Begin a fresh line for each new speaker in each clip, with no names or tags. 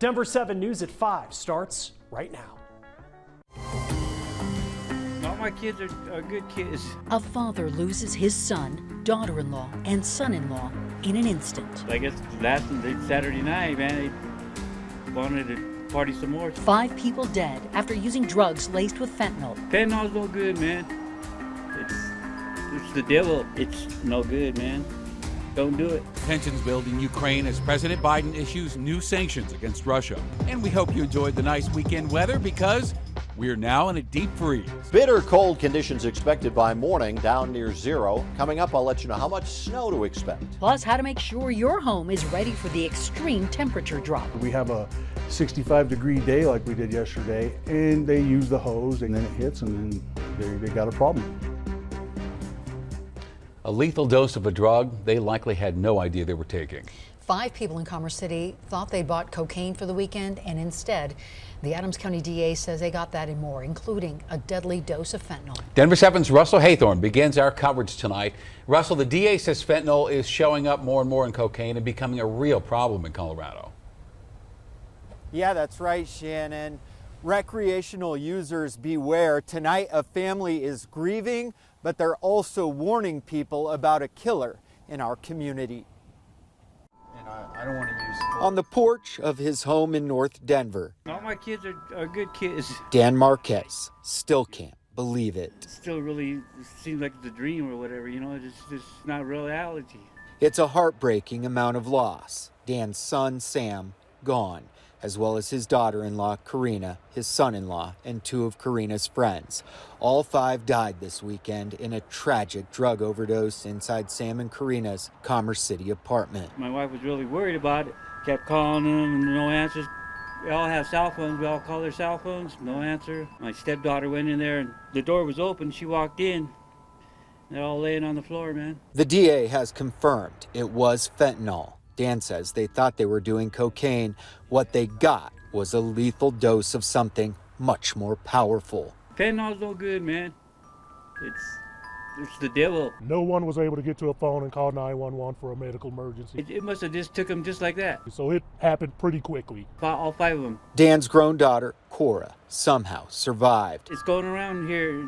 Denver 7 News at 5 starts right now.
All my kids are good kids.
A father loses his son, daughter-in-law, and son-in-law in an instant.
I guess last Saturday night, man, they wanted to party some more.
5 people dead after using drugs laced with fentanyl.
Fentanyl's no good, man. It's the devil. It's no good, man. Don't do it.
Tensions build in Ukraine as President Biden issues new sanctions against Russia. And we hope you enjoyed the nice weekend weather because we're now in a deep freeze.
Bitter cold conditions expected by morning, down near zero. Coming up, I'll let you know how much snow to expect.
Plus, how to make sure your home is ready for the extreme temperature drop.
We have a 65-degree day like we did yesterday, and they use the hose, and then it hits, and then they got a problem.
A lethal dose of a drug they likely had no idea they were taking.
5 people in Commerce City thought they bought cocaine for the weekend, and instead, the Adams County DA says they got that and more, including a deadly dose of fentanyl.
Denver 7's Russell Haythorne begins our coverage tonight. Russell, the DA says fentanyl is showing up more and more in cocaine and becoming a real problem in Colorado.
Yeah, that's right, Shannon. Recreational users beware. Tonight, a family is grieving, but they're also warning people about a killer in our community.
And I don't want to use it.
On the porch of his home in North Denver,
All my kids are good kids.
Dan Marquez still can't believe it.
It still really seems like it's a dream or whatever, you know, it's just not reality.
It's a heartbreaking amount of loss. Dan's son, Sam, gone, as well as his daughter-in-law, Karina, his son-in-law, and 2 of Karina's friends. All 5 died this weekend in a tragic drug overdose inside Sam and Karina's Commerce City apartment.
My wife was really worried about it, kept calling them and no answers. We all have cell phones, we all call their cell phones, no answer. My stepdaughter went in there and the door was open, she walked in. They're all laying on the floor, man.
The DA has confirmed it was fentanyl. Dan says they thought they were doing cocaine. What they got was a lethal dose of something much more powerful.
Fentanyl's no good, man. It's the devil.
No one was able to get to a phone and call 911 for a medical emergency.
It must have just took them just like that.
So it happened pretty quickly.
All 5 of them.
Dan's grown daughter, Cora, somehow survived.
It's going around here.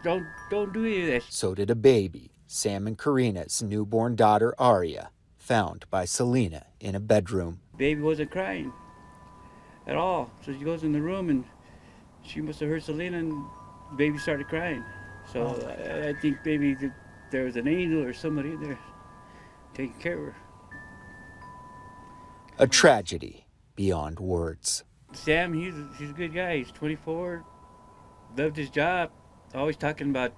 Don't do any of that.
So did a baby, Sam and Karina's newborn daughter, Aria, found by Selena in a bedroom.
Baby wasn't crying at all. So she goes in the room and she must have heard Selena and baby started crying. So I think maybe there was an angel or somebody in there taking care of her.
A tragedy beyond words.
Sam, he's a good guy. He's 24, loved his job, always talking about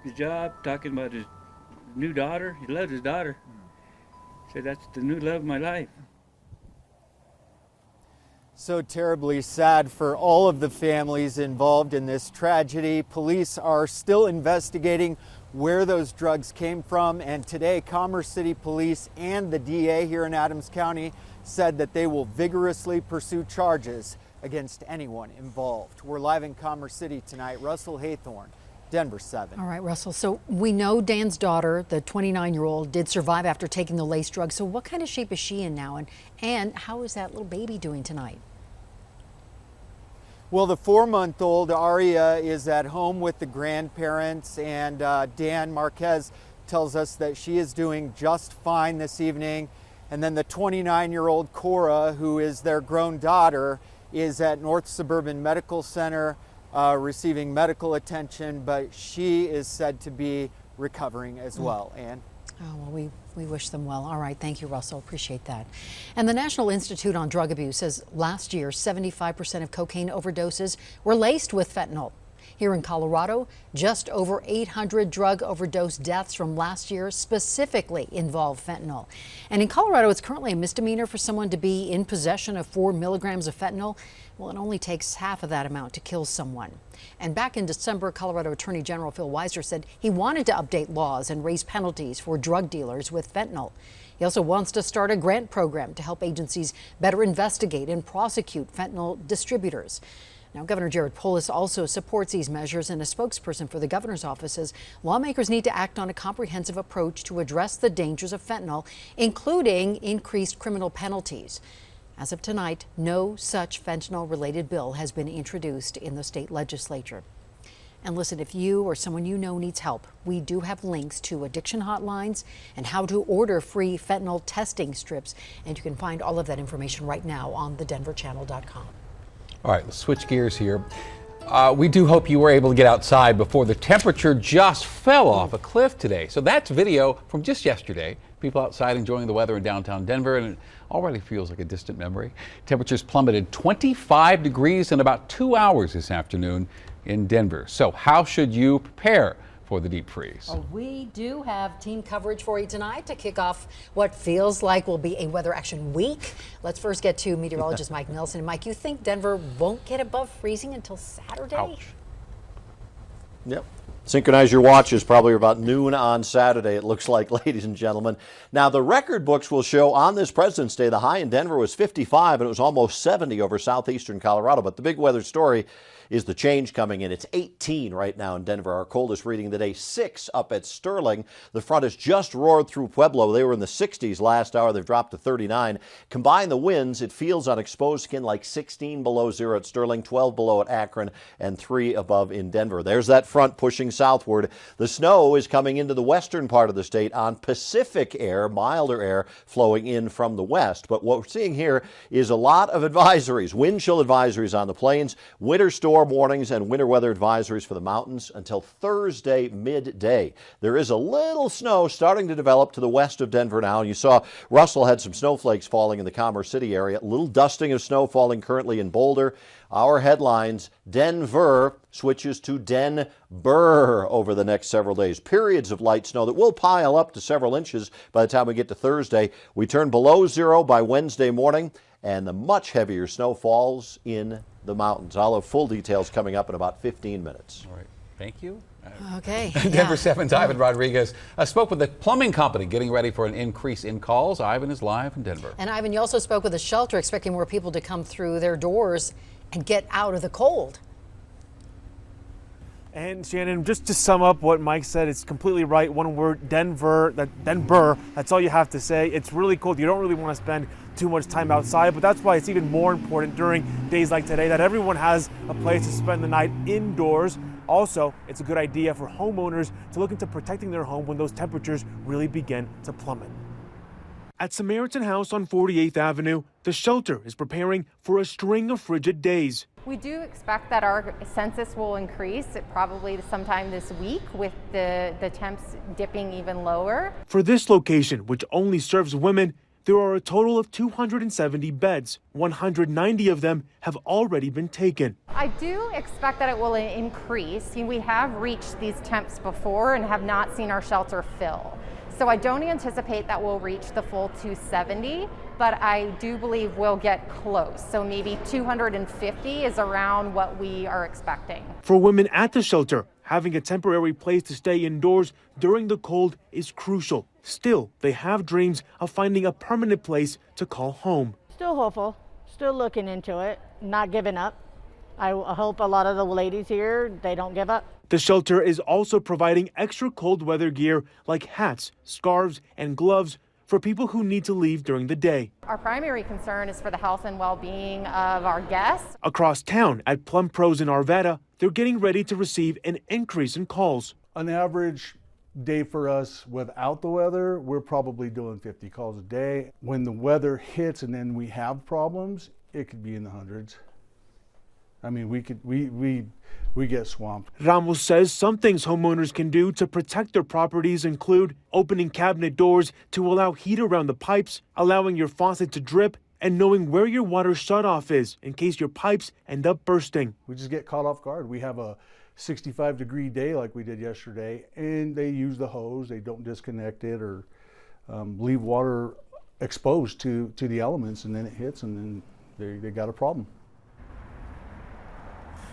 his job, talking about his new daughter. He loved his daughter. Said that's the new love of my life.
So terribly sad for all of the families involved in this tragedy. Police are still investigating where those drugs came from, and today Commerce City Police and the DA here in Adams County said that they will vigorously pursue charges against anyone involved. We're live in Commerce City tonight. Russell Haythorne, Denver 7.
All right, Russell. So we know Dan's daughter, the 29-year-old, did survive after taking the lace drug. So what kind of shape is she in now? And how is that little baby doing tonight?
Well, the 4-month-old Aria is at home with the grandparents, and Dan Marquez tells us that she is doing just fine this evening. And then the 29-year-old Cora, who is their grown daughter, is at North Suburban Medical Center receiving medical attention, but she is said to be recovering as well. And
oh, well, we wish them well. All right. Thank you, Russell. Appreciate that. And the National Institute on Drug Abuse says last year, 75% of cocaine overdoses were laced with fentanyl. Here in Colorado, just over 800 drug overdose deaths from last year specifically involve fentanyl. And in Colorado, it's currently a misdemeanor for someone to be in possession of 4 milligrams of fentanyl. Well, it only takes half of that amount to kill someone. And back in December, Colorado Attorney General Phil Weiser said he wanted to update laws and raise penalties for drug dealers with fentanyl. He also wants to start a grant program to help agencies better investigate and prosecute fentanyl distributors. Now, Governor Jared Polis also supports these measures, and a spokesperson for the governor's office says lawmakers need to act on a comprehensive approach to address the dangers of fentanyl, including increased criminal penalties. As of tonight, no such fentanyl-related bill has been introduced in the state legislature. And listen, if you or someone you know needs help, we do have links to addiction hotlines and how to order free fentanyl testing strips. And you can find all of that information right now on thedenverchannel.com.
All right, let's switch gears here. We do hope you were able to get outside before the temperature just fell off a cliff today. So that's video from just yesterday. People outside enjoying the weather in downtown Denver, and it already feels like a distant memory. Temperatures plummeted 25 degrees in about 2 hours this afternoon in Denver. So how should you prepare for the deep freeze?
Well, we do have team coverage for you tonight to kick off what feels like will be a weather action week. Let's first get to meteorologist Mike Nelson. Mike, you think Denver won't get above freezing until Saturday?
Ouch.
Yep. Synchronize your watches, probably about noon on Saturday, it looks like, ladies and gentlemen. Now, the record books will show on this President's Day, the high in Denver was 55, and it was almost 70 over southeastern Colorado. But the big weather story is the change coming in. It's 18 right now in Denver. Our coldest reading of the day, 6 up at Sterling. The front has just roared through Pueblo. They were in the 60s last hour. They've dropped to 39. Combine the winds, it feels on exposed skin like 16 below zero at Sterling, 12 below at Akron, and 3 above in Denver. There's that front pushing southward. The snow is coming into the western part of the state on Pacific air, milder air flowing in from the west. But what we're seeing here is a lot of advisories, wind chill advisories on the plains, winter storm warnings and winter weather advisories for the mountains until Thursday midday. There is a little snow starting to develop to the west of Denver now. You saw Russell had some snowflakes falling in the Commerce City area. A little dusting of snow falling currently in Boulder. Our headlines, Denver switches to Denver over the next several days. Periods of light snow that will pile up to several inches by the time we get to Thursday. We turn below zero by Wednesday morning, and the much heavier snow falls in the mountains. I'll have full details coming up in about 15 minutes.
All right, thank you.
Okay.
Denver 7's Ivan Rodriguez spoke with the plumbing company getting ready for an increase in calls. Ivan is live in Denver.
And Ivan, you also spoke with a shelter expecting more people to come through their doors and get out of the cold.
And Shannon, just to sum up what Mike said, it's completely right. One word, Denver, Denver, that's all you have to say. It's really cold. You don't really want to spend too much time outside, but that's why it's even more important during days like today that everyone has a place to spend the night indoors. Also, it's a good idea for homeowners to look into protecting their home when those temperatures really begin to plummet. At Samaritan House on 48th Avenue, the shelter is preparing for a string of frigid days.
We do expect that our census will increase probably sometime this week with the temps dipping even lower.
For this location, which only serves women, there are a total of 270 beds. 190 of them have already been taken.
I do expect that it will increase. We have reached these temps before and have not seen our shelter fill. So I don't anticipate that we'll reach the full 270, but I do believe we'll get close. So maybe 250 is around what we are expecting.
For women at the shelter, having a temporary place to stay indoors during the cold is crucial. Still, they have dreams of finding a permanent place to call home.
Still hopeful, still looking into it, not giving up. I hope a lot of the ladies here, they don't give up.
The shelter is also providing extra cold weather gear like hats, scarves, and gloves for people who need to leave during the day.
Our primary concern is for the health and well-being of our guests.
Across town at Plum Pros in Arvada, they're getting ready to receive an increase in calls.
An average day for us without the weather, we're probably doing 50 calls a day. When the weather hits and then we have problems, it could be in the hundreds. I mean, we get swamped.
Ramos says some things homeowners can do to protect their properties include opening cabinet doors to allow heat around the pipes, allowing your faucet to drip, and knowing where your water shutoff is in case your pipes end up bursting.
We just get caught off guard. We have a 65-degree day like we did yesterday, and they use the hose. They don't disconnect it or leave water exposed to the elements, and then it hits, and then they got a problem.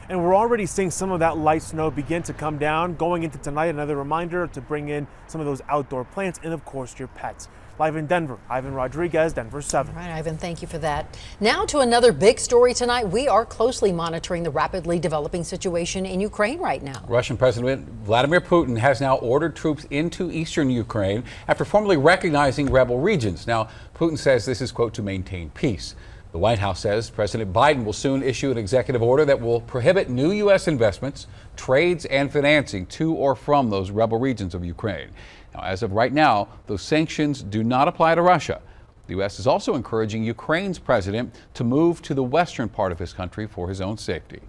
And we're already seeing some of that light snow begin to come down. Going into tonight, another reminder to bring in some of those outdoor plants and, of course, your pets. Live in Denver, Ivan Rodriguez, Denver 7.
All right, Ivan, thank you for that. Now to another big story tonight. We are closely monitoring the rapidly developing situation in Ukraine right now.
Russian President Vladimir Putin has now ordered troops into eastern Ukraine after formally recognizing rebel regions. Now, Putin says this is, quote, to maintain peace. The White House says President Biden will soon issue an executive order that will prohibit new U.S. investments, trades, and financing to or from those rebel regions of Ukraine. Now, as of right now, those sanctions do not apply to Russia. The U.S. is also encouraging Ukraine's president to move to the western part of his country for his own safety.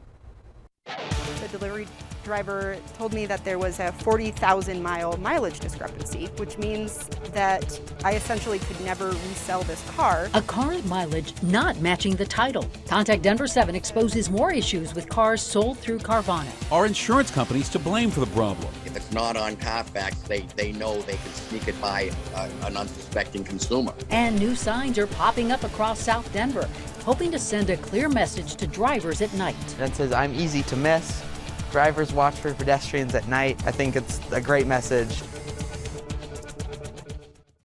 The delivery driver told me that there was a 40,000 mile mileage discrepancy, which means that I essentially could never resell this car.
A car's mileage not matching the title. Contact Denver 7 exposes more issues with cars sold through Carvana.
Are insurance companies to blame for the problem?
If it's not on Carfax, they know they can sneak it by an unsuspecting consumer.
And new signs are popping up across South Denver, hoping to send a clear message to drivers at night.
That says, "I'm easy to miss. Drivers watch for pedestrians at night." I think it's a great message